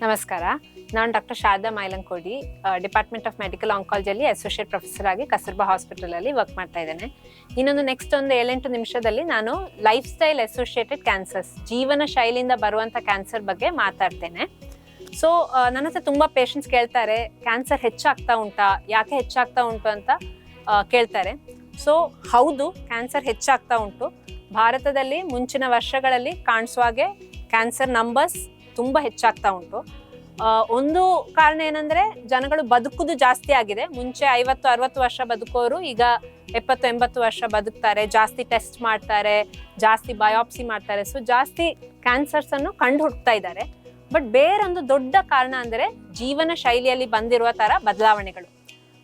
ನಮಸ್ಕಾರ. ನಾನು doctor Sharada Mailankody, department of medical ಆಂಕಾಲಜಿಯಲ್ಲಿ ಅಸೋಸಿಯೇಟ್ ಪ್ರೊಫೆಸರ್ ಆಗಿ ಕಸ್ತೂರ್ಬಾ ಹಾಸ್ಪಿಟಲಲ್ಲಿ ವರ್ಕ್ ಮಾಡ್ತಾ ಇದ್ದೇನೆ. ನೆಕ್ಸ್ಟ್ ಒಂದು 7-8 ನಿಮಿಷದಲ್ಲಿ ನಾನು ಲೈಫ್ ಸ್ಟೈಲ್ ಅಸೋಸಿಯೇಟೆಡ್ ಕ್ಯಾನ್ಸರ್ಸ್, ಜೀವನ ಶೈಲಿಯಿಂದ ಬರುವಂಥ ಕ್ಯಾನ್ಸರ್ ಬಗ್ಗೆ ಮಾತಾಡ್ತೇನೆ. ಸೊ ನನ್ನ ಹತ್ರ ತುಂಬ ಪೇಷಂಟ್ಸ್ ಕೇಳ್ತಾರೆ, ಕ್ಯಾನ್ಸರ್ ಹೆಚ್ಚಾಗ್ತಾ ಉಂಟಾ, ಯಾಕೆ ಹೆಚ್ಚಾಗ್ತಾ ಉಂಟು ಅಂತ ಕೇಳ್ತಾರೆ. ಸೊ ಹೌದು, ಕ್ಯಾನ್ಸರ್ ಹೆಚ್ಚಾಗ್ತಾ ಉಂಟು. ಭಾರತದಲ್ಲಿ ಮುಂಚಿನ ವರ್ಷಗಳಲ್ಲಿ ಕಾಣಿಸುವ ಹಾಗೆ ಕ್ಯಾನ್ಸರ್ ನಂಬರ್ಸ್ ತುಂಬ ಹೆಚ್ಚಾಗ್ತಾ ಉಂಟು. ಒಂದು ಕಾರಣ ಏನಂದ್ರೆ ಜನಗಳು ಬದುಕುದು ಜಾಸ್ತಿ ಆಗಿದೆ. ಮುಂಚೆ 50-60 ವರ್ಷ ಬದುಕೋರು ಈಗ 70-80 ವರ್ಷ ಬದುಕ್ತಾರೆ, ಜಾಸ್ತಿ ಟೆಸ್ಟ್ ಮಾಡ್ತಾರೆ, ಜಾಸ್ತಿ ಬಯಾಪ್ಸಿ ಮಾಡ್ತಾರೆ. ಸೊ ಜಾಸ್ತಿ ಕ್ಯಾನ್ಸರ್ಸ್ ಅನ್ನು ಕಂಡು ಹುಡುಕ್ತಾ ಇದ್ದಾರೆ. ಬಟ್ ಬೇರೊಂದು ದೊಡ್ಡ ಕಾರಣ ಅಂದ್ರೆ ಜೀವನ ಶೈಲಿಯಲ್ಲಿ ಬಂದಿರುವ ತರ ಬದಲಾವಣೆಗಳು.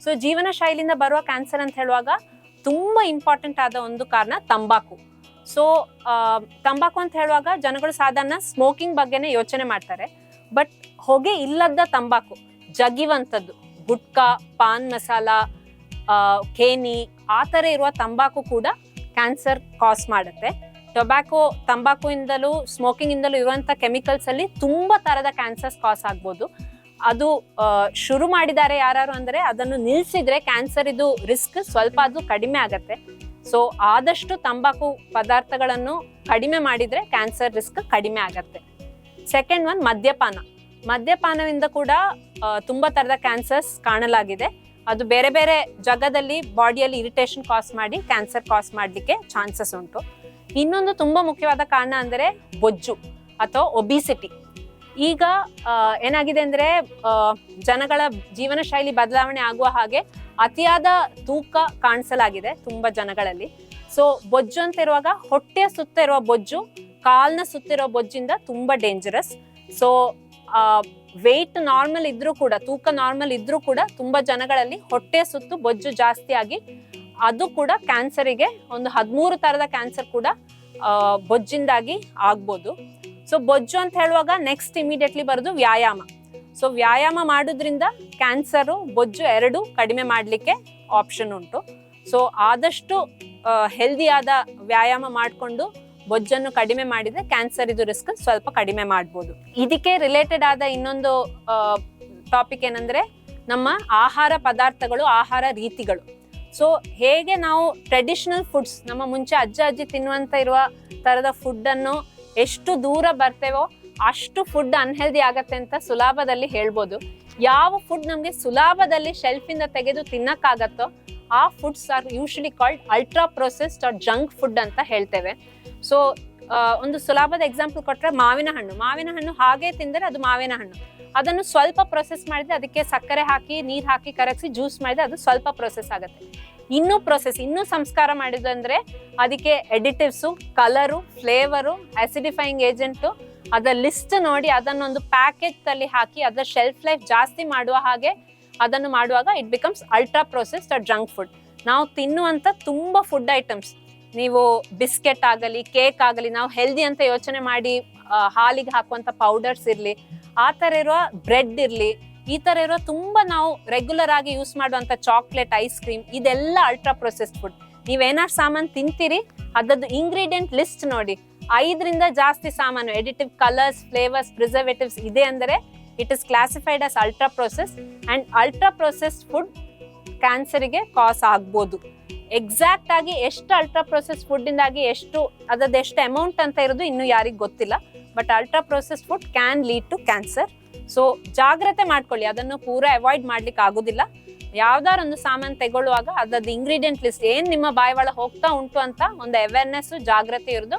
ಸೊ ಜೀವನ ಶೈಲಿಯಿಂದ ಬರುವ ಕ್ಯಾನ್ಸರ್ ಅಂತ ಹೇಳುವಾಗ ತುಂಬಾ ಇಂಪಾರ್ಟೆಂಟ್ ಆದ ಒಂದು ಕಾರಣ ತಂಬಾಕು. ಸೊ ತಂಬಾಕು ಅಂತ ಹೇಳುವಾಗ ಜನಗಳು ಸಾಧಾರಣ ಸ್ಮೋಕಿಂಗ್ ಬಗ್ಗೆನೇ ಯೋಚನೆ ಮಾಡ್ತಾರೆ. ಬಟ್ ಹೊಗೆ ಇಲ್ಲದ ತಂಬಾಕು, ಜಗಿವಂಥದ್ದು, ಗುಟ್ಕಾ, ಪಾನ್ ಮಸಾಲ, ಖೇನಿ, ಆ ಥರ ಇರುವ ತಂಬಾಕು ಕೂಡ ಕ್ಯಾನ್ಸರ್ ಕಾಸ್ ಮಾಡುತ್ತೆ. ತಂಬಾಕುಯಿಂದಲೂ ಸ್ಮೋಕಿಂಗ್ ಇಂದಲೂ ಇರುವಂಥ ಕೆಮಿಕಲ್ಸ್ ಅಲ್ಲಿ ತುಂಬಾ ತರದ ಕ್ಯಾನ್ಸರ್ಸ್ ಕಾಸ್ ಆಗ್ಬೋದು. ಅದು ಶುರು ಮಾಡಿದ್ದಾರೆ ಯಾರು ಅಂದ್ರೆ ಅದನ್ನು ನಿಲ್ಸಿದ್ರೆ ಕ್ಯಾನ್ಸರ್ ಇದು ರಿಸ್ಕ್ ಸ್ವಲ್ಪ ಅದು ಕಡಿಮೆ ಆಗತ್ತೆ. ಸೊ ಆದಷ್ಟು ತಂಬಾಕು ಪದಾರ್ಥಗಳನ್ನು ಕಡಿಮೆ ಮಾಡಿದ್ರೆ ಕ್ಯಾನ್ಸರ್ ರಿಸ್ಕ್ ಕಡಿಮೆ ಆಗತ್ತೆ. ಸೆಕೆಂಡ್ ಒನ್ ಮದ್ಯಪಾನದಿಂದ ಕೂಡ ತುಂಬಾ ತರದ ಕ್ಯಾನ್ಸರ್ಸ್ ಕಾಣಲಾಗಿದೆ. ಅದು ಬೇರೆ ಬೇರೆ ಜಾಗದಲ್ಲಿ ಬಾಡಿಯಲ್ಲಿ ಇರಿಟೇಷನ್ ಕಾಸ್ ಮಾಡಿ ಕ್ಯಾನ್ಸರ್ ಕಾಸ್ ಮಾಡ್ಲಿಕ್ಕೆ ಚಾನ್ಸಸ್ ಉಂಟು. ಇನ್ನೊಂದು ತುಂಬಾ ಮುಖ್ಯವಾದ ಕಾರಣ ಅಂದ್ರೆ ಬೊಜ್ಜು ಅಥವಾ ಒಬಿಸಿಟಿ. ಈಗ ಏನಾಗಿದೆ ಅಂದ್ರೆ ಜನಗಳ ಜೀವನ ಶೈಲಿ ಬದಲಾವಣೆ ಆಗುವ ಹಾಗೆ ಅತಿಯಾದ ತೂಕ ಕಾಣಿಸಲಾಗಿದೆ ತುಂಬಾ ಜನಗಳಲ್ಲಿ. ಸೊ ಬೊಜ್ಜು ಅಂತ ಇರುವಾಗ ಹೊಟ್ಟೆಯ ಸುತ್ತ ಇರುವ ಬೊಜ್ಜು ಕಾಲ್ನ ಸುತ್ತಿರೋ ಬೊಜ್ಜಿಂದ ತುಂಬಾ ಡೇಂಜರಸ್. ಸೊ ವೆಯ್ಟ್ ನಾರ್ಮಲ್ ಇದ್ರೂ ಕೂಡ, ತೂಕ ನಾರ್ಮಲ್ ಇದ್ರೂ ಕೂಡ ತುಂಬಾ ಜನಗಳಲ್ಲಿ ಹೊಟ್ಟೆಯ ಸುತ್ತು ಬೊಜ್ಜು ಜಾಸ್ತಿ ಆಗಿ ಅದು ಕೂಡ ಕ್ಯಾನ್ಸರಿಗೆ ಒಂದು 13 ತರದ ಕ್ಯಾನ್ಸರ್ ಕೂಡ ಬೊಜ್ಜಿಂದಾಗಿ ಆಗ್ಬೋದು. ಸೊ ಬೊಜ್ಜು ಅಂತ ಹೇಳುವಾಗ ನೆಕ್ಸ್ಟ್ ಇಮಿಡಿಯೇಟ್ಲಿ ಬರೋದು ವ್ಯಾಯಾಮ. ಸೊ ವ್ಯಾಯಾಮ ಮಾಡೋದ್ರಿಂದ ಕ್ಯಾನ್ಸರು ಬೊಜ್ಜು ಎರಡು ಕಡಿಮೆ ಮಾಡಲಿಕ್ಕೆ ಆಪ್ಷನ್ ಉಂಟು. ಸೊ ಆದಷ್ಟು ಹೆಲ್ದಿಯಾದ ವ್ಯಾಯಾಮ ಮಾಡಿಕೊಂಡು ಬೊಜ್ಜನ್ನು ಕಡಿಮೆ ಮಾಡಿದ್ರೆ ಕ್ಯಾನ್ಸರ್ ಇದು ರಿಸ್ಕ್ ಸ್ವಲ್ಪ ಕಡಿಮೆ ಮಾಡ್ಬೋದು. ಇದಕ್ಕೆ ರಿಲೇಟೆಡ್ ಆದ ಇನ್ನೊಂದು ಟಾಪಿಕ್ ಏನಂದ್ರೆ ನಮ್ಮ ಆಹಾರ ಪದಾರ್ಥಗಳು, ಆಹಾರ ರೀತಿಗಳು. ಸೊ ಹೇಗೆ ನಾವು ಟ್ರೆಡಿಷನಲ್ ಫುಡ್ಸ್, ನಮ್ಮ ಮುಂಚೆ ಅಜ್ಜಿ ತಿನ್ನುವಂತ ಇರುವ ತರದ ಫುಡ್ ಅನ್ನು ಎಷ್ಟು ದೂರ ಬರ್ತೇವೋ ಅಷ್ಟು ಫುಡ್ ಅನ್ಹೆಲ್ದಿ ಆಗತ್ತೆ ಅಂತ ಸುಲಭದಲ್ಲಿ ಹೇಳ್ಬೋದು. ಯಾವ ಫುಡ್ ನಮ್ಗೆ ಸುಲಭದಲ್ಲಿ ಶೆಲ್ಫ್ ಇಂದ ತೆಗೆದು ತಿನ್ನಕ್ಕಾಗತ್ತೋ ಆ foods are usually called ultra processed or junk food ಅಂತ ಹೇಳ್ತೇವೆ. ಸೊ ಒಂದು ಸುಲಭದ ಎಕ್ಸಾಂಪಲ್ ಕೊಟ್ರೆ ಮಾವಿನ ಹಣ್ಣು ಹಾಗೆ ತಿಂದರೆ ಅದು ಮಾವಿನ ಹಣ್ಣು. ಅದನ್ನು ಸ್ವಲ್ಪ ಪ್ರೊಸೆಸ್ ಮಾಡಿದ್ರೆ ಅದಕ್ಕೆ ಸಕ್ಕರೆ ಹಾಕಿ, ನೀರ್ ಹಾಕಿ ಕರಗಿಸಿ ಜ್ಯೂಸ್ ಮಾಡಿದ್ರೆ ಅದು ಸ್ವಲ್ಪ ಪ್ರೊಸೆಸ್ ಆಗುತ್ತೆ. ಇನ್ನೂ ಸಂಸ್ಕಾರ ಮಾಡಿದಂದ್ರೆ ಅದಕ್ಕೆ ಎಡಿಟಿವ್ಸು, ಕಲರು, ಫ್ಲೇವರು, ಆಸಿಡಿಫೈಯಿಂಗ್ ಏಜೆಂಟು, ಅದರ ಲಿಸ್ಟ್ ನೋಡಿ ಅದನ್ನೊಂದು ಪ್ಯಾಕೆಟ್ ಅಲ್ಲಿ ಹಾಕಿ ಅದರ ಶೆಲ್ಫ್ ಲೈಫ್ ಜಾಸ್ತಿ ಮಾಡುವ ಹಾಗೆ ಅದನ್ನು ಮಾಡುವಾಗ it becomes ultra processed or junk food. ನಾವು ತಿನ್ನುವಂತ ತುಂಬಾ ಫುಡ್ ಐಟಮ್ಸ್, ನೀವು ಬಿಸ್ಕೆಟ್ ಆಗಲಿ, ಕೇಕ್ ಆಗಲಿ, ನಾವು ಹೆಲ್ದಿ ಅಂತ ಯೋಚನೆ ಮಾಡಿ ಹಾಲಿಗೆ ಹಾಕುವಂತ ಪೌಡರ್ಸ್ ಇರ್ಲಿ, ಆ ತರ ಇರುವ ಬ್ರೆಡ್ ಇರ್ಲಿ, ಈ ತರ ಇರೋ ತುಂಬಾ ನಾವು ರೆಗ್ಯುಲರ್ ಆಗಿ ಯೂಸ್ ಮಾಡುವಂತ ಚಾಕ್ಲೇಟ್, ಐಸ್ ಕ್ರೀಮ್, ಇದೆಲ್ಲ ಅಲ್ಟ್ರಾ ಪ್ರೊಸೆಸ್ಡ್ ಫುಡ್. ನೀವೇನಾದ್ರು ಸಾಮಾನು ತಿಂತೀರಿ ಅದದ್ದು ಇಂಗ್ರೀಡಿಯೆಂಟ್ ಲಿಸ್ಟ್ ನೋಡಿ, 5ರಿಂದ ಜಾಸ್ತಿ ಸಾಮಾನು, ಎಡಿಟಿವ್, ಕಲರ್ಸ್, ಫ್ಲೇವರ್ಸ್, ಪ್ರಿಸರ್ವೇಟಿವ್ಸ್ ಇದೆ ಅಂದ್ರೆ it is classified as ultra process. And ultra processed food ಕ್ಯಾನ್ಸರಿಗೆ ಕಾಸ್ ಆಗ್ಬೋದು. ಎಕ್ಸಾಕ್ಟ್ ಆಗಿ ಎಷ್ಟು ಅಲ್ಟ್ರಾ ಪ್ರೊಸೆಸ್ಡ್ ಫುಡ್ ಇಂದಾಗಿ ಎಷ್ಟು ಅಮೌಂಟ್ ಅಂತ ಇರೋದು ಇನ್ನು ಯಾರಿಗೂ ಗೊತ್ತಿಲ್ಲ. But ultra processed food can lead to cancer. So ಜಾಗ್ರತೆ ಮಾಡ್ಕೊಳ್ಳಿ, ಅದನ್ನು ಪೂರಾ ಅವಾಯ್ಡ್ ಮಾಡ್ಲಿಕ್ಕೆ ಆಗೋದಿಲ್ಲ. ಯಾವ್ದಾರು ಒಂದು ಸಾಮಾನು ತಗೊಳ್ಳುವಾಗ ಅದರದ್ದು ಇಂಗ್ರೀಡಿಯೆಂಟ್ ಲಿಸ್ಟ್ ಏನ್ ನಿಮ್ಮ ಬಾಯಿ ಒಳ ಹೋಗ್ತಾ ಉಂಟು ಅಂತ ಒಂದು ಅವೇರ್ನೆಸ್, ಜಾಗ್ರತೆ ಇರೋದು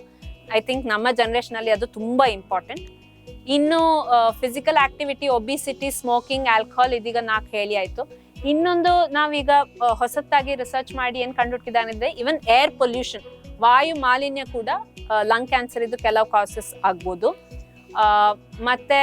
ಐ ಥಿಂಕ್ ನಮ್ಮ ಜನರೇಷನ್ ಅಲ್ಲಿ ಅದು ತುಂಬಾ ಇಂಪಾರ್ಟೆಂಟ್. ಇನ್ನು physical activity, obesity, smoking, alcohol, ಇದೀಗ 4 ಹೇಳಿ ಆಯ್ತು. ಇನ್ನೊಂದು ನಾವೀಗ ಹೊಸತಾಗಿ ರಿಸರ್ಚ್ ಮಾಡಿ ಏನ್ ಕಂಡುಹಿಡಿದಿದ್ದಾರೆ, ಇವನ್ ಏರ್ ಪೊಲ್ಯೂಷನ್, ವಾಯು ಮಾಲಿನ್ಯ ಕೂಡ ಲಂಗ್ ಕ್ಯಾನ್ಸರ್ ಇದು ಕೆಲವು ಕಾಸಸ್ ಆಗ್ಬೋದು. ಮತ್ತೆ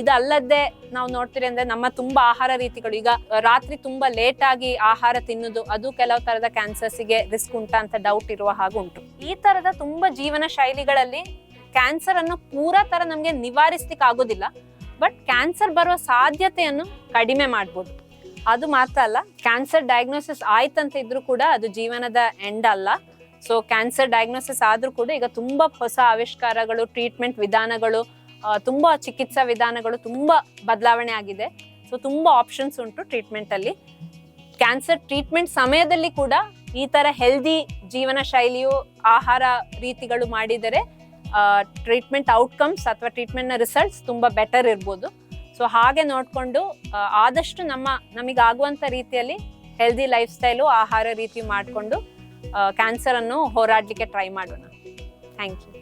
ಇದಲ್ಲದೆ ನಾವು ನೋಡ್ತೀರಿ ಅಂದ್ರೆ ನಮ್ಮ ತುಂಬಾ ಆಹಾರ ರೀತಿಗಳು, ಈಗ ರಾತ್ರಿ ತುಂಬಾ ಲೇಟ್ ಆಗಿ ಆಹಾರ ತಿನ್ನುದು, ಅದು ಕೆಲವು ತರದ ಕ್ಯಾನ್ಸರ್ಸ್ಗೆ ರಿಸ್ಕ್ ಉಂಟಾ ಅಂತ ಡೌಟ್ ಇರುವ ಹಾಗೆ ಉಂಟು. ಈ ತರದ ತುಂಬಾ ಜೀವನ ಶೈಲಿಗಳಲ್ಲಿ ಕ್ಯಾನ್ಸರ್ ಅನ್ನು ಪೂರಾ ತರ ನಮ್ಗೆ ನಿವಾರಿಸ್ಲಿಕ್ಕೆ ಆಗೋದಿಲ್ಲ, ಬಟ್ ಕ್ಯಾನ್ಸರ್ ಬರುವ ಸಾಧ್ಯತೆಯನ್ನು ಕಡಿಮೆ ಮಾಡ್ಬೋದು. ಅದು ಮಾತ್ರ ಅಲ್ಲ, ಕ್ಯಾನ್ಸರ್ ಡಯಾಗ್ನೋಸಿಸ್ ಆಯ್ತಂತ ಇದ್ರೂ ಕೂಡ ಅದು ಜೀವನದ ಎಂಡ್ ಅಲ್ಲ. ಸೊ ಕ್ಯಾನ್ಸರ್ ಡಯಾಗ್ನೋಸಿಸ್ ಆದ್ರೂ ಕೂಡ ಈಗ ತುಂಬಾ ಹೊಸ ಆವಿಷ್ಕಾರಗಳು, ಟ್ರೀಟ್ಮೆಂಟ್ ವಿಧಾನಗಳು ತುಂಬಾ ಚಿಕಿತ್ಸಾ ವಿಧಾನಗಳು ತುಂಬಾ ಬದಲಾವಣೆ ಆಗಿದೆ. ಸೊ ತುಂಬಾ ಆಪ್ಷನ್ಸ್ ಉಂಟು ಟ್ರೀಟ್ಮೆಂಟ್ ಅಲ್ಲಿ. ಕ್ಯಾನ್ಸರ್ ಟ್ರೀಟ್ಮೆಂಟ್ ಸಮಯದಲ್ಲಿ ಕೂಡ ಈ ತರ ಹೆಲ್ದಿ ಜೀವನ ಶೈಲಿಯು, ಆಹಾರ ರೀತಿಗಳು ಮಾಡಿದರೆ ಟ್ರೀಟ್ಮೆಂಟ್ ಔಟ್ಕಮ್ಸ್ ಅಥವಾ ಟ್ರೀಟ್ಮೆಂಟ್ ನ ರಿಸಲ್ಟ್ಸ್ ತುಂಬಾ ಬೆಟರ್ ಇರ್ಬೋದು. ಸೊ ಹಾಗೆ ನೋಡ್ಕೊಂಡು ಆದಷ್ಟು ನಮಗಾಗುವಂತ ರೀತಿಯಲ್ಲಿ ಹೆಲ್ದಿ ಲೈಫ್ ಸ್ಟೈಲು, ಆಹಾರ ರೀತಿ ಮಾಡಿಕೊಂಡು ಕ್ಯಾನ್ಸರ್ ಅನ್ನು ಹೋರಾಡ್ಲಿಕ್ಕೆ ಟ್ರೈ ಮಾಡೋಣ. Thank you.